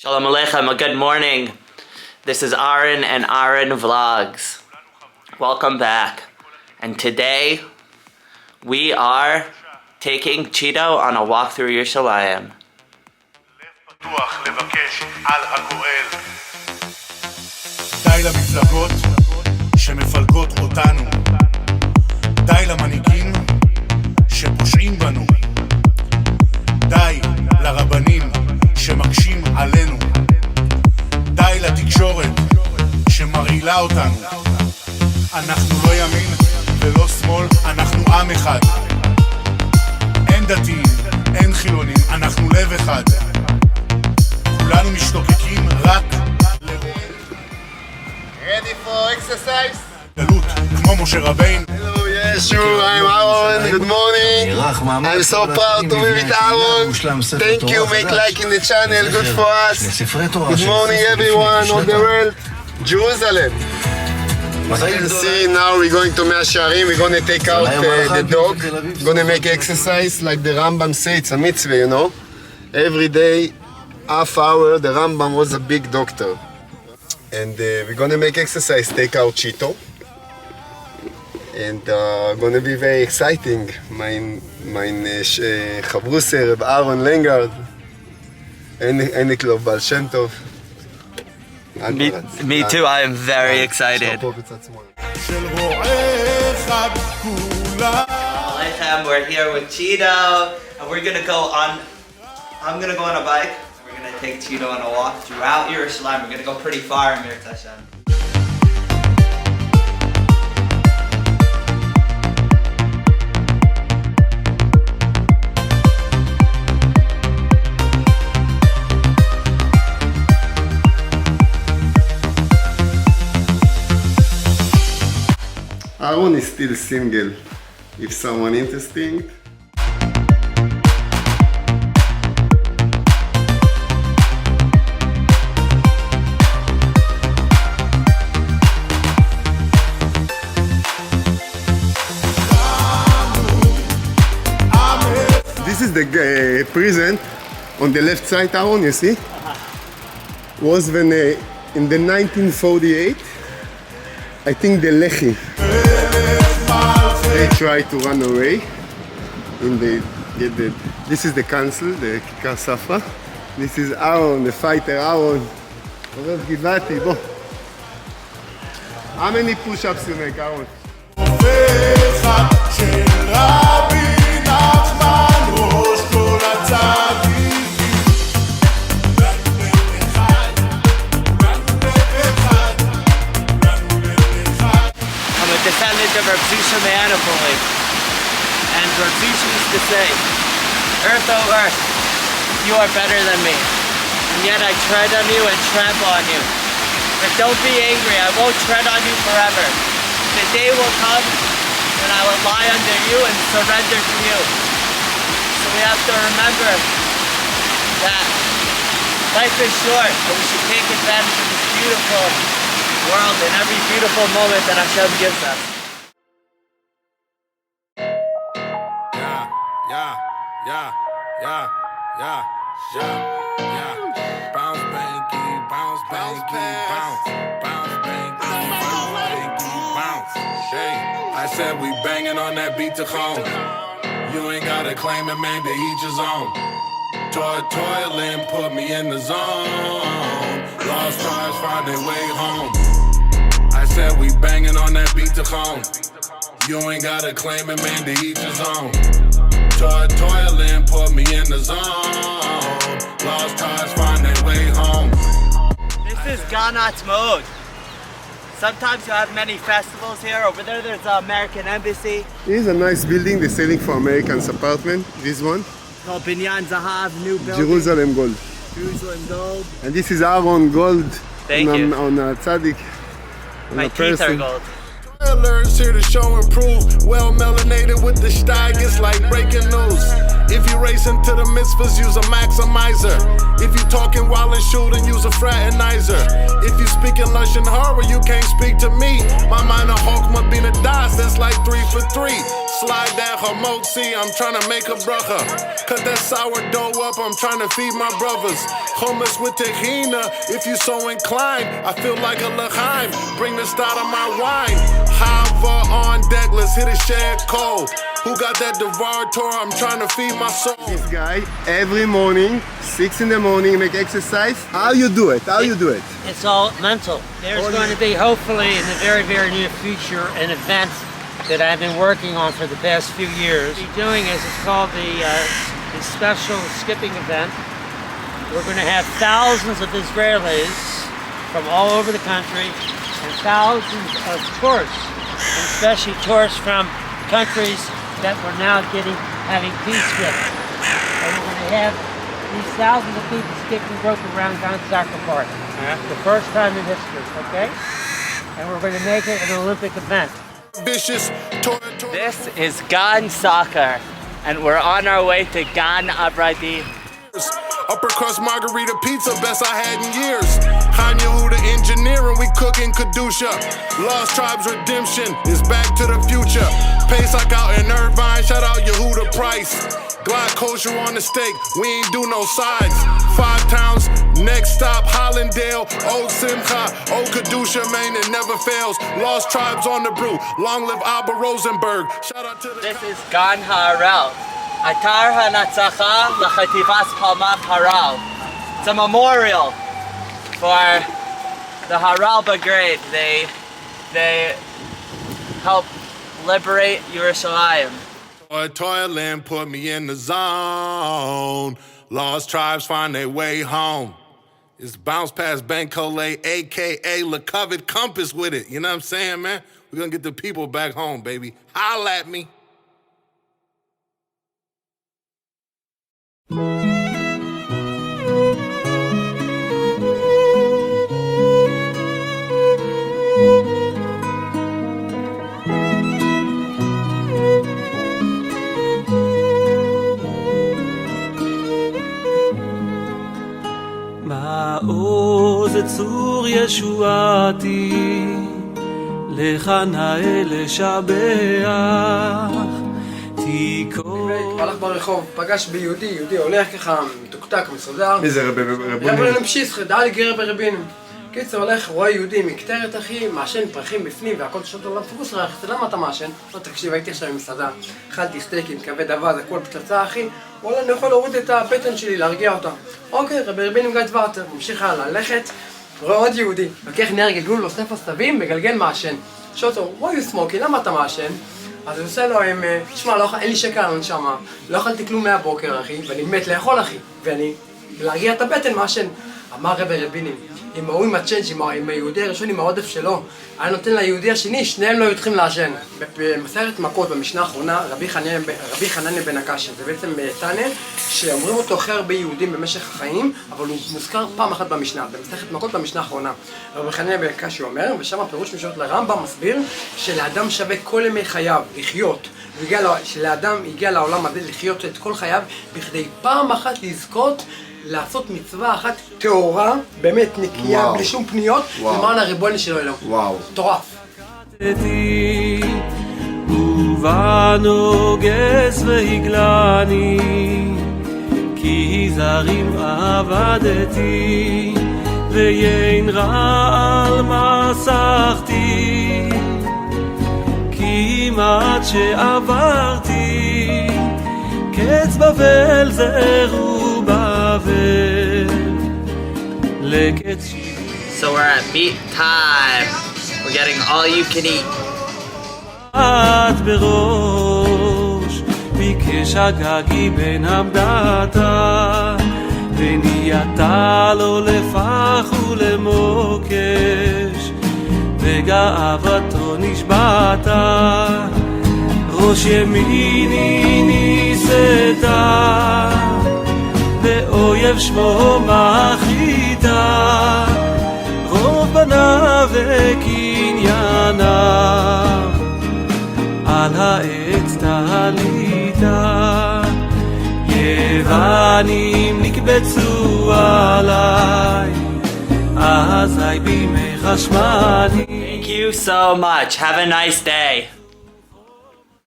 Shalom Aleichem, good morning. This is Aaron and Aaron Vlogs. Welcome back. And today, we are taking Cheetoh on a walk through Yerushalayim. די למפלגות שמפלגות אותנו, די למנהיגים שפושעים בנו, די לרבנים שמקשים עלינו, די לתקשורת שמרעילה אותנו. אנחנו לא ימין ולא שמאל, אנחנו עם אחד. אין דתיים, אין חילונים, אנחנו לב אחד. כולנו משתוקקים רק Ready for exercise? גלות, כמו משה רבינו. Hello, yes, sure, I'm Aaron. Good morning. I'm so proud to be with Aaron. Thank you, make like in the channel, good for us. Good morning everyone on the world. Jerusalem. As you can see, now we're going to Mea Shearim. We're going to take out the dog. We're going to make exercise like the Rambam says. It's a mitzvah, you know. Every day, half hour, the Rambam was a big doctor. And we're gonna make exercise, take out Cheetoh. And gonna be very exciting. Mein Chavruse, Reb Aaron Langert. Any club, Baal Shem Tov. Me too, I am very excited. Aleichem, we're here with Cheetoh, and we're gonna go on, I'm gonna go on a bike. We're going to take Cheetoh on a walk throughout Yerushalayim. We're going to go pretty far in Mir Tashem. Aaron is still single. If someone interesting. This is the present on the left side, Aaron, you see? Was when in the 1948, I think the Lehi, they tried to run away and they get the, this is the council, the Kikar Safra. This is Aaron, the fighter Aaron. How many push-ups you make, Aaron? Descendant of Reb Zusha Me'anapoli. And Reb Zusha used to say, Earth, oh earth, you are better than me. And yet I tread on you and trample on you. But don't be angry, I won't tread on you forever. The day will come when I will lie under you and surrender to you. So we have to remember that life is short and we should take advantage of this beautiful world and every beautiful moment that Hashem gives us. Bounce banky, bounce banky, bounce banky, bounce. Hey, I said we banging on that beat to home. You ain't gotta claim it, man, to each his own. Toiling put me in the zone. Lost stars find their way home. I said we banging on that beat to home. You ain't gotta claim it, man, to each his own. Toiling put me in the zone. Lost stars find their way home. This is Ganat's mode. Sometimes you have many festivals here. Over there, there's the American Embassy. This is a nice building. They're selling for Americans apartment. This one. Called Binyan Zahav, new building. Jerusalem Gold. Jerusalem Gold. And this is Aaron Gold. Thank you. On a tzaddik. My teeth are gold. Alerts here to show and prove. Well melanated with the steig, it's like breaking news. If you racing to the mitzvahs, use a maximizer. If you talking while and shooting, use a fraternizer. If you speaking lush and horror, you can't speak to me. My mind a hawk, my being a das, that's like 3 for 3. slide that hamotzi, I'm trying to make a bracha. Cut that sourdough up, I'm trying to feed my brothers. Hummus with tahina, if you so inclined. I feel like a l'chaim, bring the start of my wine. Hava on deck, let's hit a share cold. Who got that devour Torah? I'm trying to feed my soul. This guy, every morning, 6 in the morning, make exercise. How you do it? How you do it? It's all mental. There's going to be, hopefully, in the very, very near future, an event that I've been working on for the past few years. What we're doing is it's called the special skipping event. We're going to have thousands of Israelis from all over the country and thousands of tourists, and especially tourists from countries that we're now having peace with. And we're going to have these thousands of people skipping rope around Gan Soccer Park. The first time in history, okay? And we're going to make it an Olympic event. Vicious This is Gan Soccer, and we're on our way to Gan Abradi. upper crust margarita pizza, best I had in years. Khan Yehuda engineering, we cooking Kedusha. Lost Tribes Redemption is back to the future. Pesach out in Irvine, shout out Yehuda Price. Glide kosher on the steak, we ain't do no sides. 5 towns, next stop Hollandale, Old Simcha, Old Kedusha, Maine, it never fails. Lost Tribes on the brew, long live Abba Rosenberg. Shout out to the... This is Gan Ha'aral. Atar HaNatzacha L'Chativas Palmat Haral. It's a memorial for the Haral Brigade. They helped liberate Yerushalayim. Toiling put me in the zone. Lost tribes find their way home. It's bounce past Bankole, aka La Covered Compass with it. You know what I'm saying, man? We're gonna get the people back home, baby. Holla at me. מעוז צור ישועתי, לך נאה לשבח, תיקון. הלך ברחוב, פגש ביהודי, יהודי הולך ככה מתוקתק, מסודר. מי זה רבונים? רבונים פשיסחה, דעה לגר ברבינים. קיצר הולך, רואה יהודי מקטרת אחי, מעשן פרחים בפנים והכל שוט עליו פרוס רח, למה אתה מעשן? לא תקשיב, הייתי עכשיו במסעדה, אכלתי סטייקים, כבד אבז, הכל פצצה אחי, וואלה אני יכול להוריד את הבטן שלי, להרגיע אותה. אוקיי, ברבינים גד ורטר, ממשיך הלאה, ללכת, רואה עוד יהודי, לוקח נר גלגול, אוסף הסתבים, מגלגל מעשן. שוטו, why you smoking, למה אתה מעשן? אז הוא עושה לו, תשמע, אין לי שקל על נשמה, לא אכלתי כלום מהבוקר אחי, ואני מת לאכול אחי, ואני, להרגיע את הבטן מעשן. אמר רבי רבינים, אם ההוא עם הצ'אנג' עם היהודי הראשון עם העודף שלו, היה נותן ליהודי השני, שניהם לא היו צריכים לעשן. במסכת מכות במשנה האחרונה, רבי חנניה בן הקשיא, זה בעצם תנא שאומרים אותו הכי הרבה יהודים במשך החיים, אבל הוא מוזכר פעם אחת במשנה, במסכת מכות במשנה האחרונה. רבי חנניה בן הקשיא אומר, ושם הפירוש משוט לרמב"ם מסביר, שלאדם שווה כל ימי חייו לחיות, שלאדם הגיע לעולם הזה לחיות את כל חייו, בכדי פעם אחת לזכות לעשות מצווה אחת טהורה, באמת נקייה, בלי שום פניות, למען הריבונו של עולם. וואו. מטורף. ובנוגס והגלני, כי זרים עבדתי, ויין רעל מסכתי, כמעט שעברתי, קץ בבל זרו So we're at meat time. We're getting all you can eat. את בראש, ביקש הגגי בן עמדתה, ונהייתה לו לפח ולמוקש, וגאוותו נשבעתה, ראש ימיני נישאתה, ואויב שמו מחריתה, רוב בניו וקנייניו, על העץ תעליתה, יוונים נקבצו עליי, אזי בימי חשמלי. Thank you so much. Have a nice day.